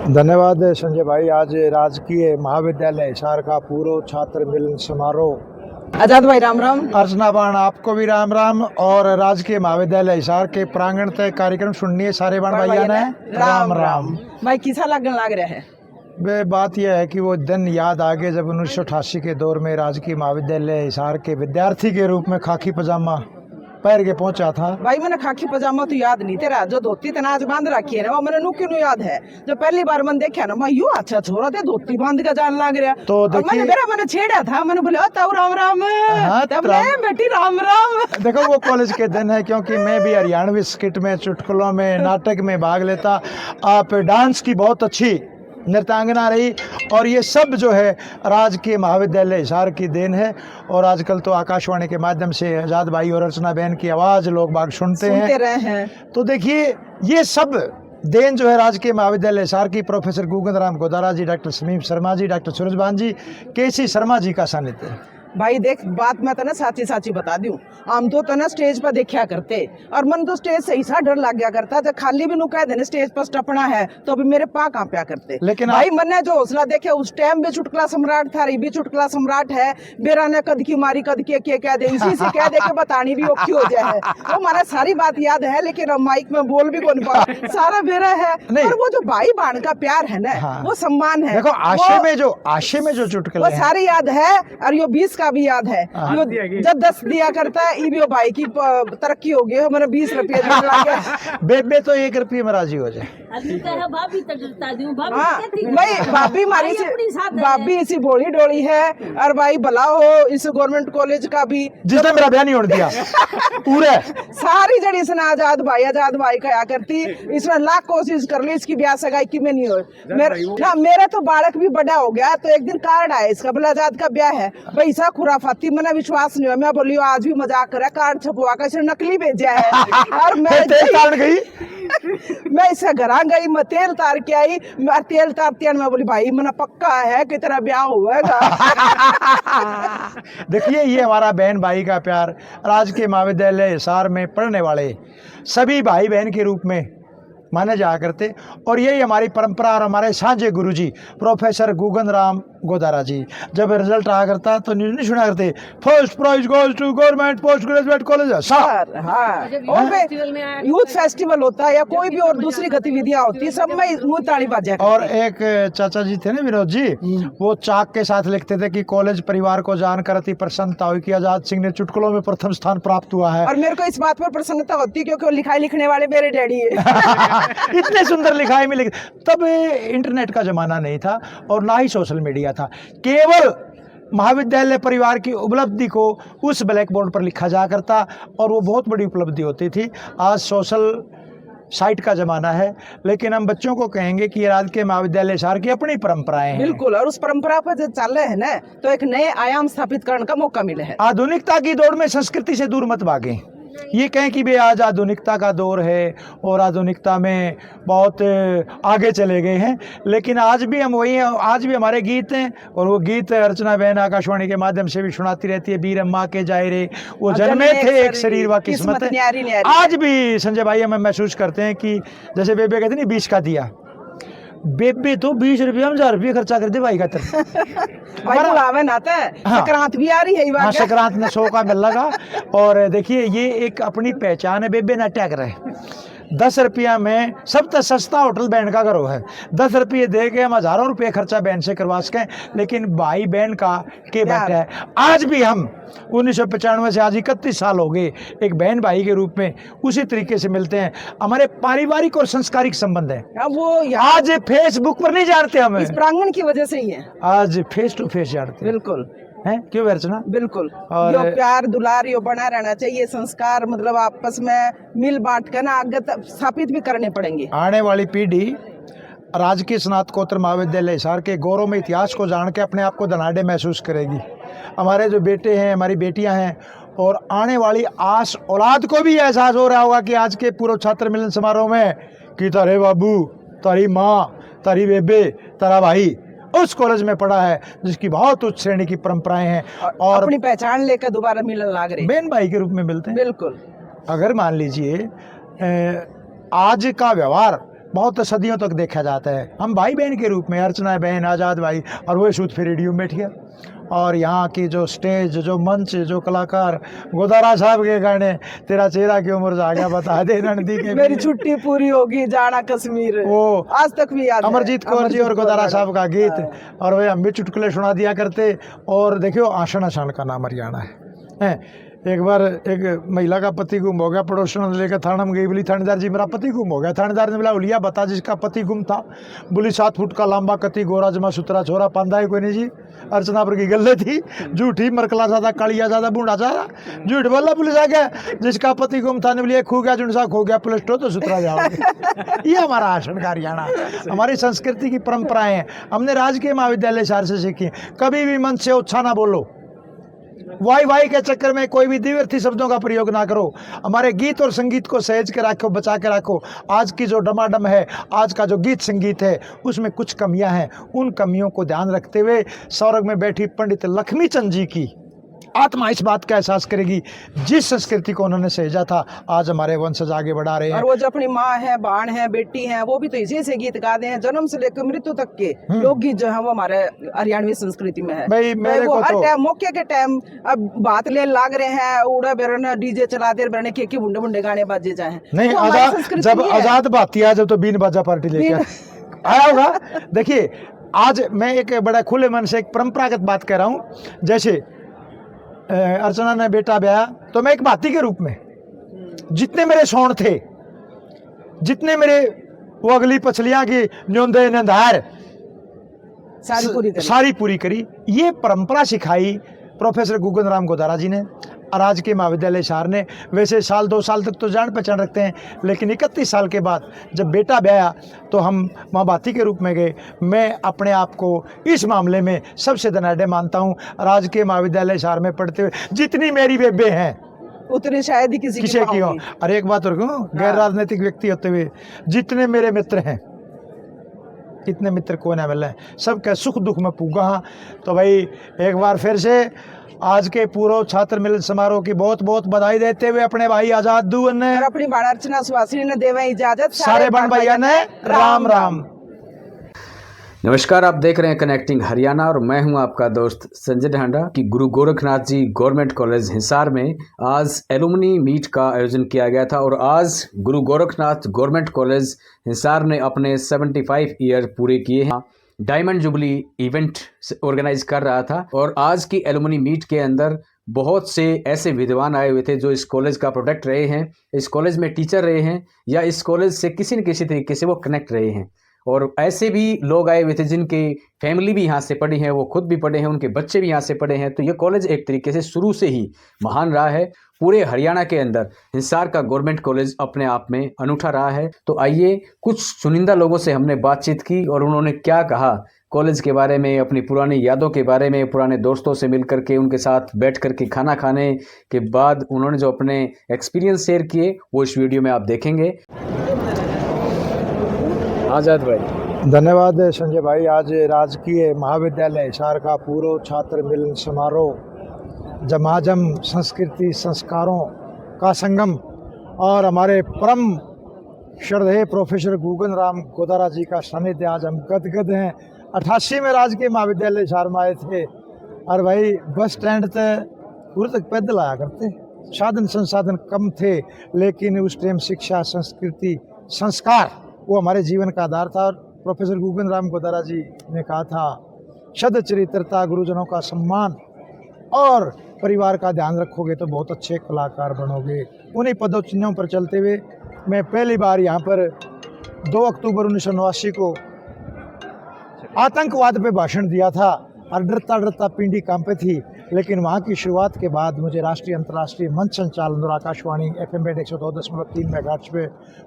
धन्यवाद संजय भाई। आज राजकीय महाविद्यालय हिसार का पूर्व छात्र मिलन समारोह। आजाद भाई राम राम। अर्चना बाण आपको भी राम राम। और राजकीय महाविद्यालय हिसार के प्रांगण तय कार्यक्रम सुननी है सारे बाण भाइया ने राम राम। भाई किसा लगन लग रहा है? वे बात यह है कि वो दिन याद आ गए जब 1988 के दौर में राजकीय महाविद्यालय हिसार के विद्यार्थी के रूप में खाकी पजामा पहन के पहुंचा था। भाई मैंने खाकी पजामा तो याद नहीं तेरा, जो धोती तनाज बांध रखी है ना वो मैंने नुकी नु याद है। जो पहली बार मैंने देखा ना मैं यू अच्छा छोरा थे धोती बांध के जान लग रहा। तो देखिए मैंने छेड़ा था, मैंने बोला तब राम राम। हाँ, तब बेटी राम राम। देखो वो कॉलेज के दिन है, क्योंकि मैं भी हरियाणवी स्किट में, चुटकुलों में, नाटक में भाग लेता। आप डांस की बहुत अच्छी नृत्यांगना रही और ये सब जो है राजकीय महाविद्यालय हिसार की देन है। और आजकल तो आकाशवाणी के माध्यम से आजाद भाई और अर्चना बहन की आवाज़ लोग बाग सुनते रहे हैं। तो देखिए ये सब देन जो है राजकीय महाविद्यालय हिसार की प्रोफेसर गुगन राम गोदारा जी, डॉक्टर समीम शर्मा जी, डॉक्टर सूरजभान जी, केसी शर्मा जी का सानिध्य है। भाई देख बात मैं तना साची बता दूं, हम तो तना स्टेज पर देखा करते और मन तो स्टेज से ऐसा डर लग गया करता था, खाली भी नु कह देने स्टेज पर टपना है तो अभी मेरे पा कहाँ पे करते। लेकिन भाई मैंने जो हौसला देखे उस टाइम भी चुटकुला सम्राट था, भी चुटकुला सम्राट है। बेरा ने कद की मारी कद के कह दे, इसी से कह दे के बतानी भी औखी हो जाए। वो हमारा सारी बात याद है लेकिन अब माइक में बोल भी कौन पा सारा बेरा है। और वो जो भाई बहन का प्यार है ना, हाँ। वो सम्मान है। देखो आशे में जो चुटकुले वो सारी याद है। और यो 20 का भी याद है, जब 10 दिया करता है इबियो भाई की तरक्की हो गई, मैंने 20 रुपये बेबे तो 1 रुपये में राजी हो जाए। भाभी हमारी भाभी इसी बोली डोली है। और भाई भला हो इस गवर्नमेंट कॉलेज का भी जिसने मेरा ब्याह नहीं होने दिया पूरे सारी जड़ी इसने आजाद भाई कहा करती, इसने लाख कोशिश कर ली इसकी ब्याह सगाई की में नहीं हो। मेरा तो बालक भी बड़ा हो गया तो एक दिन कार्ड आया इसका, बोला आजाद का ब्याह है। भाई ऐसा खुराफाती मैंने विश्वास नहीं हुआ। मैं बोली आज भी मजाक करा, कार्ड छपवा कर इसने नकली भेजा है। और मैं इसे घर गई, मैं तेल तार के आई। मैं तेल तारती मैं बोली भाई मैंने पक्का है कि तेरा ब्याह होगा। देखिए ये हमारा बहन भाई का प्यार राजकीय महाविद्यालय हिसार में पढ़ने वाले सभी भाई बहन के रूप में माने जाया करते। और यही हमारी परंपरा। और हमारे साझे गुरुजी प्रोफेसर गुगन राम गोदारा जी जब रिजल्ट आया करता तो न्यूज नहीं सुना करते, first prize goes to government post graduate college Hisar. Youth festival होता है या कोई भी और दूसरी गतिविधियां होती है सब में मुंह ताली बाजा। और एक चाचा जी थे ना विनोद जी, वो चाक के साथ लिखते थे कि कॉलेज परिवार को जानकर अति प्रसन्नता हुई कि आजाद सिंह ने चुटकुलों में प्रथम स्थान प्राप्त हुआ है। और मेरे को इस बात पर प्रसन्नता होती है क्योंकि लिखाई लिखने वाले मेरे डैडी है। इतने सुंदर लिखाई में तब इंटरनेट का जमाना नहीं था और ना ही सोशल मीडिया था। केवल महाविद्यालय परिवार की उपलब्धि को उस ब्लैक बोर्ड पर लिखा जा करता और वो बहुत बड़ी उपलब्धि होती थी। आज सोशल साइट का जमाना है, लेकिन हम बच्चों को कहेंगे कि राजकीय महाविद्यालय हिसार की अपनी परंपराएं हैं। बिल्कुल, और उस परंपरा पर जो चल रहे हैं ना तो एक नए आयाम स्थापित करने का मौका मिले है। आधुनिकता की दौड़ में संस्कृति से दूर मत भागें। ये कहें कि भाई आज आधुनिकता का दौर है और आधुनिकता में बहुत आगे चले गए हैं, लेकिन आज भी हम वही हैं। आज भी हमारे गीत हैं और वो गीत अर्चना बहन आकाशवाणी के माध्यम से भी सुनाती रहती है। बीर अम्मा के जायरे वो जन्मे थे एक शरीर व किस्मत। आज भी संजय भाई हम महसूस करते हैं कि जैसे बेबे कहते नहीं 20 का दिया, बेबे तो 20 रुपये हम 1000 रुपये खर्चा कर दे भाई का संक्रांत भी आ रही है। हाँ, संक्रांत में 100 का मिल लगा। और देखिए ये एक अपनी पहचान है। बेबे ना टैग रहे 10 रुपया में सबसे सस्ता होटल बहन का करो है। 10 रुपये दे के हम हजारों रुपये खर्चा बहन से करवा सकें, लेकिन भाई बहन का के बैठा है। आज भी हम 1995 से आज 31 साल हो गए एक बहन भाई के रूप में उसी तरीके से मिलते हैं। हमारे पारिवारिक और संस्कारिक संबंध है। वो आज फेसबुक पर नहीं जानते हमें, इस प्रांगण की वजह से ही है। आज फेस टू फेस जानते हैं। बिल्कुल है क्यों अर्चना? बिल्कुल। और यो प्यार दुलार यो बना रहना चाहिए। संस्कार मतलब आपस में मिल बांट कर ना आगे स्थापित भी करने पड़ेंगे। आने वाली पीढ़ी राजकीय स्नातकोत्तर महाविद्यालय हिसार के गौरव में इतिहास को जान के अपने आप को धनाढ़ महसूस करेगी। हमारे जो बेटे हैं, हमारी बेटियां हैं और आने वाली आस औलाद को भी एहसास हो रहा होगा कि आज के पूर्व छात्र मिलन समारोह में कि तारे बाबू, तारी माँ, तारी बेबे, तारा भाई उस कॉलेज में पढ़ा है जिसकी बहुत उच्च श्रेणी की परंपराएं हैं और अपनी पहचान लेकर दोबारा मिलन लग रहे बहन भाई के रूप में मिलते हैं। बिल्कुल। अगर मान लीजिए आज का व्यवहार बहुत सदियों तक देखा जाता है। हम भाई बहन के रूप में, अर्चना बहन, आज़ाद भाई, और वो सूद फिर रेडियो में बैठ गया। और यहाँ की जो स्टेज, जो मंच, जो कलाकार, गोदारा साहब के गाने, तेरा चेहरा की उम्र जा गया बता दे नंदी के, मेरी छुट्टी पूरी होगी, जाना कश्मीर, वो आज तक भी याद है। अमरजीत कौर जी और गोदारा साहब का गीत, और वे हम भी चुटकुले सुना दिया करते। और देखियो आषाढ़ आषाढ़ का नाम हरियाणा है। एक बार एक महिला का पति गुम हो गया, पड़ोसन ने लेकर थाना में गई, बोली थानेदार जी मेरा पति गुम हो गया। थानेदार ने बोला उलिया बता जिसका पति गुम था। बोली 7 फुट का लंबा कति, गोरा जमा सुतरा छोरा, पांदा है कोई नहीं जी। अर्चना पर की गले थी, झूठी मरकला ज्यादा, कालिया ज्यादा, बूढ़ा ज्यादा, झूठ बोला पुलिस आ गया। जिसका पति गुम था ने बोलिए खो गया, जुनसा खो गया, पुलिस तो सुतरा जाओगे। ये हमारा आषाढ़ का हरियाणा, हमारी संस्कृति की परंपराएं हैं, हमने राजकीय महाविद्यालय हिसार से सीखी। कभी भी मन से अच्छा ना बोलो, वाई के चक्कर में कोई भी द्विअर्थी शब्दों का प्रयोग ना करो। हमारे गीत और संगीत को सहेज के रखो, बचा के रखो। आज की जो डमाडम है, आज का जो गीत संगीत है, उसमें कुछ कमियां हैं। उन कमियों को ध्यान रखते हुए स्वर्ग में बैठी पंडित लक्ष्मी चंद जी की आत्मा इस बात का एहसास करेगी, जिस संस्कृति को उन्होंने सहेजा था आज हमारे वंशज आगे बढ़ा रहे हैं। और वो जो अपनी माँ है, बाण है, बेटी है, वो भी तो इसी से गीत गाते हैं। जन्म से लेकर मृत्यु तक के लोकगीत जो है वो हमारे हरियाणवी संस्कृति में है। भाई मेरे को तो टाइम, मौके के टाइम अब बात ले लाग रहे हैं, उड़ा बेरन डीजे चलाते रहने के बुंडे बुंडे गाने बाजे जाए नहीं। जब आजाद बाती आ जब तो बीन बाजा पार्टी लेके आया होगा। देखिए आज मैं एक बड़ा खुले मन से एक परंपरागत बात कह रहा हूँ। जैसे अर्चना ने बेटा ब्याह, तो मैं एक बाती के रूप में जितने मेरे शौण थे, जितने मेरे वो अगली पछलियां की न्योंदे नंधार सारी पूरी करी। ये परंपरा सिखाई प्रोफेसर गुगन राम गोदारा जी ने, राजकीय महाविद्यालय हिसार ने। वैसे 1-2 साल तक तो जान पहचान रखते हैं, लेकिन 31 साल के बाद जब बेटा ब्याया तो हम माँ बाती के रूप में गए। मैं अपने आप को इस मामले में सबसे धनाढ़ मानता हूँ। राजकीय महाविद्यालय हिसार में पढ़ते हुए जितनी मेरी बेबे हैं उतनी शायद ही किसी की हो। अरे एक बात और कहूँ, गैर राजनीतिक व्यक्ति होते हुए जितने मेरे मित्र हैं, इतने मित्र को ना मिले, सबके सुख दुख में पूगा। तो भाई एक बार फिर से आज के पूर्व छात्र मिलन समारोह की बहुत बहुत बधाई देते हुए अपने भाई आजाद दुवन ने, अपनी बाण अर्चना सुहासिनी ने देवे इजाजत, सारे बन भैया ने राम राम। नमस्कार, आप देख रहे हैं कनेक्टिंग हरियाणा और मैं हूं आपका दोस्त संजय ढांडा की गुरु गोरखनाथ जी गवर्नमेंट कॉलेज हिसार में आज एलुमनी मीट का आयोजन किया गया था। और आज गुरु गोरखनाथ गवर्नमेंट कॉलेज हिसार ने अपने 75 ईयर पूरे किए हैं। डायमंड जुबली इवेंट ऑर्गेनाइज कर रहा था और आज की एलुमनी मीट के अंदर बहुत से ऐसे विद्वान आए हुए थे जो इस कॉलेज का प्रोडक्ट रहे हैं, इस कॉलेज में टीचर रहे हैं या इस कॉलेज से किसी न किसी तरीके से वो कनेक्ट रहे हैं। और ऐसे भी लोग आए हुए थे जिनके फैमिली भी यहाँ से पढ़ी है, वो खुद भी पढ़े हैं, उनके बच्चे भी यहाँ से पढ़े हैं। तो ये कॉलेज एक तरीके से शुरू से ही महान रहा है। पूरे हरियाणा के अंदर हिसार का गवर्नमेंट कॉलेज अपने आप में अनूठा रहा है। तो आइए कुछ चुनिंदा लोगों से हमने बातचीत की और उन्होंने क्या कहा कॉलेज के बारे में, अपनी पुरानी यादों के बारे में, पुराने दोस्तों से मिल करके उनके साथ बैठ करके खाना खाने के बाद उन्होंने जो अपने एक्सपीरियंस शेयर किए वो इस वीडियो में आप देखेंगे। आजाद भाई। धन्यवाद संजय भाई। आज राजकीय महाविद्यालय हिसार का पूर्व छात्र मिलन समारोह जमाजम संस्कृति संस्कारों का संगम और हमारे परम श्रद्धेय प्रोफेसर गुगन राम गोदारा जी का सानिध्य, आज हम गदगद हैं। 88 में राजकीय महाविद्यालय हिसार में आए थे और भाई बस स्टैंड तक पैदल आया करते, साधन संसाधन कम थे, लेकिन उस टाइम शिक्षा संस्कृति संस्कार वो हमारे जीवन का आधार था। और प्रोफेसर गुगन राम गोदारा जी ने कहा था, सद चरित्रता, गुरुजनों का सम्मान और परिवार का ध्यान रखोगे तो बहुत अच्छे कलाकार बनोगे। उन्हीं पदों चिन्हों पर चलते हुए मैं पहली बार यहाँ पर 2 अक्टूबर 1989 को आतंकवाद पे भाषण दिया था और डरता डरता पिंडी कांपे थी। लेकिन वहाँ की शुरुआत के बाद मुझे राष्ट्रीय अंतर्राष्ट्रीय मंच संचालन और आकाशवाणी FM बैंड 102.3 मेगाहर्ट्ज पे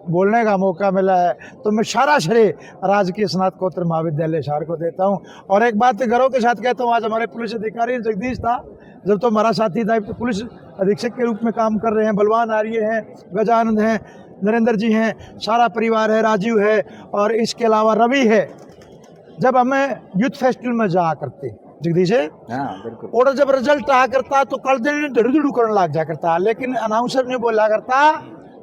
बोलने का मौका मिला है। तो मैं सारा श्रेय राजकीय स्नातकोत्तर महाविद्यालय हिसार को देता हूँ। और एक बात गर्व के साथ कहता हूँ, आज हमारे पुलिस अधिकारी जगदीश था, जब तो हमारा साथी था, तो पुलिस अधीक्षक के रूप में काम कर रहे हैं। बलवान आर्य हैं, गजानंद हैं, नरेंद्र जी हैं, सारा परिवार है, राजीव है और इसके अलावा रवि है। जब हमें यूथ फेस्टिवल में जा करते जगदीश है, बिल्कुल, और जब रिजल्ट आ करता तो कल दिन धड़ू धड़ू करने लग जा करता, लेकिन अनाउंसर ने बोला करता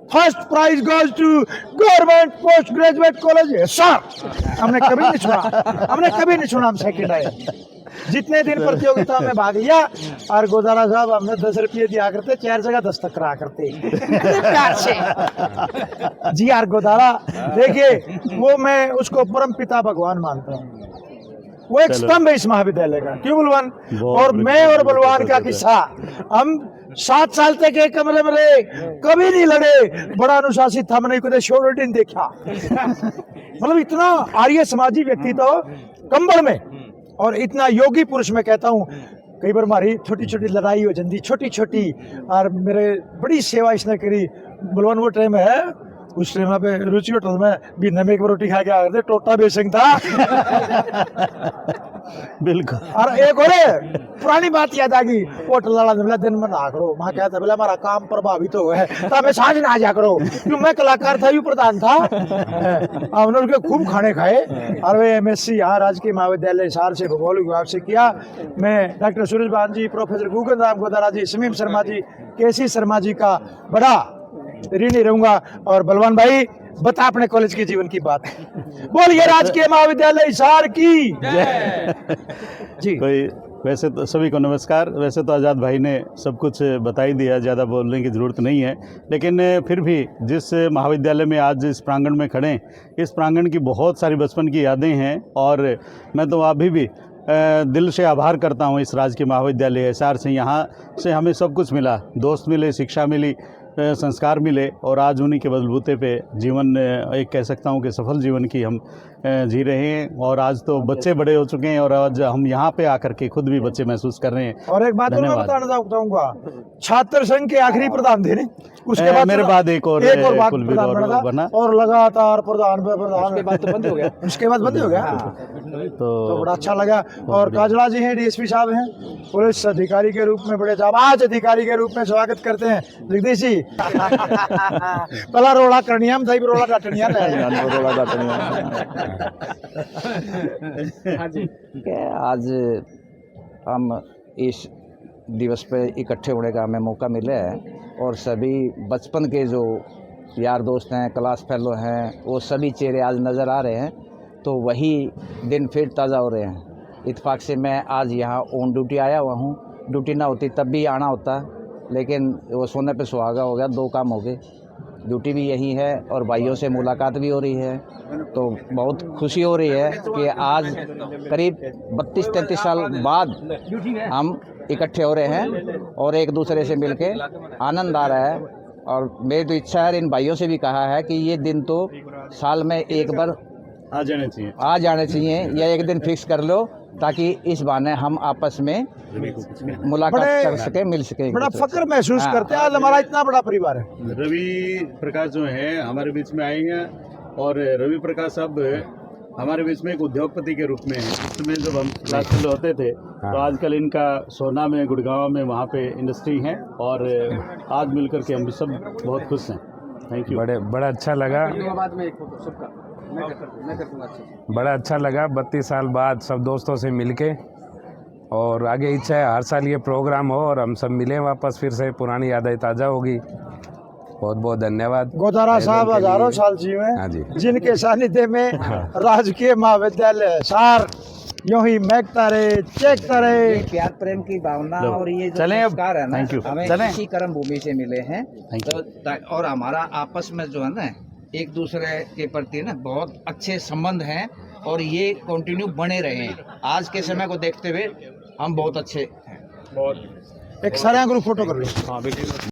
first prize goes to government post graduate college Hisar. हमने कभी नहीं सुना हम सेकंड आए। जितने दिन प्रतियोगिता में भाग लिया और गोदारा साहब हमने 10 रुपये दिया करते, 4 जगह 10 तक करा करते प्यार से। जी आर गोदारा देखिए, वो मैं उसको परम पिता भगवान मानता हूँ। वो एक स्तंभ है इस महाविद्यालय का। क्यों बलवान? और मैं और बलवान का किस्सा, हम 7 साल तक एक कमरे में रहे, कभी नहीं लड़े, बड़ा अनुशासित था, मैंने कभी शोर नहीं देखा। मतलब इतना आर्य समाजी व्यक्ति तो कंबल में, और इतना योगी पुरुष मैं कहता हूँ। कई बार हमारी छोटी छोटी लड़ाई हो जाती, छोटी छोटी, और मेरे बड़ी सेवा इसने करी। बलवान वो टाइम है, उस टाइम पे रुचि होटल में भी नमे एक रोटी खा के आ गए, टोटा बेसिंग था। बिल्कुल। और एक और पुरानी बात याद आ गई, होटल वाला बोला दिन में ना करो, मैं कहता बोला हमारा काम प्रभावित हो है तो हमें सांझ ना जा करो, क्यों मैं कलाकार था, यू प्रधान था। हमने उनके खूब खाने खाए। और वे MSc यहाँ राजकीय महाविद्यालय हिसार से भूगोल विभाग से किया। मैं डॉक्टर सूरज भान जी, प्रोफेसर गुगन राम गोदारा जी, समीम शर्मा जी, KC शर्मा जी का बड़ा ऋणी रहूंगा। और बलवान भाई बता अपने कॉलेज के जीवन की बात। बोलिए राजकीय महाविद्यालय हिसार की जी। कोई वैसे तो सभी को नमस्कार। वैसे तो आज़ाद भाई ने सब कुछ बता ही दिया, ज़्यादा बोलने की ज़रूरत नहीं है। लेकिन फिर भी जिस महाविद्यालय में आज इस प्रांगण में खड़े, इस प्रांगण की बहुत सारी बचपन की यादें हैं। और मैं तो अभी भी दिल से आभार करता हूँ इस राजकीय महाविद्यालय हिसार से। यहाँ से हमें सब कुछ मिला, दोस्त मिले, शिक्षा मिली, संस्कार मिले, और आज उन्हीं के बलबूते पे जीवन, एक कह सकता हूँ कि सफल जीवन की हम जी रहे हैं। और आज तो बच्चे बड़े हो चुके हैं, और आज हम यहाँ पे आकर के खुद भी बच्चे महसूस कर रहे हैं। और एक बात मैं बताना चाहूँगा, छात्र संघ के आखिरी प्रधान थे, उसके बाद मेरे बाद एक और कुलवीर बना, और लगातार प्रधान पे प्रधान, उसके बाद तो बंद हो गया। उसके बाद बंद हो गया। तो बड़ा अच्छा लगा। और काजला जी हैं, DSP साहब हैं, पुलिस अधिकारी के रूप में बड़े जाबाज अधिकारी के रूप में स्वागत करते हैं जगदीश जी। पहला रोड़ा करनिया में था, रोड़ा डाटनिया आज हम इस दिवस पे इकट्ठे होने का हमें मौका मिला है, और सभी बचपन के जो यार दोस्त हैं, क्लास फेलो हैं, वो सभी चेहरे आज नज़र आ रहे हैं। तो वही दिन फिर ताज़ा हो रहे हैं। इत्तेफाक से मैं आज यहाँ ऑन ड्यूटी आया हुआ हूँ। ड्यूटी ना होती तब भी आना होता, लेकिन वो सोने पे सुहागा हो गया, 2 काम हो गए। ड्यूटी भी यही है और भाइयों से मुलाकात भी हो रही है, तो बहुत खुशी हो रही है कि आज करीब 32-33 साल बाद हम इकट्ठे हो रहे हैं और एक दूसरे से मिलके आनंद आ रहा है। और मेरी तो इच्छा है, इन भाइयों से भी कहा है कि ये दिन तो साल में एक बार आ जाने चाहिए या एक दिन फिक्स कर लो, ताकि इस बहाने हम आपस में मुलाकात कर सके, मिल सके, बड़ा फक्र महसूस करते हैं। आज हमारा इतना बड़ा परिवार है। रवि प्रकाश जो है हमारे बीच में आएंगे, और रवि प्रकाश साहब हमारे बीच में एक उद्योगपति के रूप में है। इसमें जब हम क्लास फेलो होते थे तो आजकल इनका सोना में, गुड़गांव में, वहाँ पे इंडस्ट्री है, और आज मिलकर के हम सब बहुत खुश हैं। Thank you. बड़ा अच्छा लगा, बड़ा अच्छा लगा 32 साल बाद सब दोस्तों से मिलके। और आगे इच्छा है हर साल ये प्रोग्राम हो और हम सब मिलें वापस, फिर से पुरानी यादें ताज़ा होगी। बहुत बहुत धन्यवाद। गोदारा साहब हजारों साल जीवे, हाँ जी, जिनके सानिध्य में राजकीय महाविद्यालय हिसार यूं ही महकता रहे, चेकता रहे। प्यार प्रेम की भावना और ये जो संस्कार है ना, हमें इसी कर्म भूमि से मिले हैं। तो और हमारा आपस में जो है ना, एक दूसरे के प्रति ना बहुत अच्छे संबंध हैं, और ये कंटिन्यू बने रहे हैं। आज के समय को देखते हुए हम बहुत अच्छे हैं। एक सारे ग्रुप फोटो कर लो।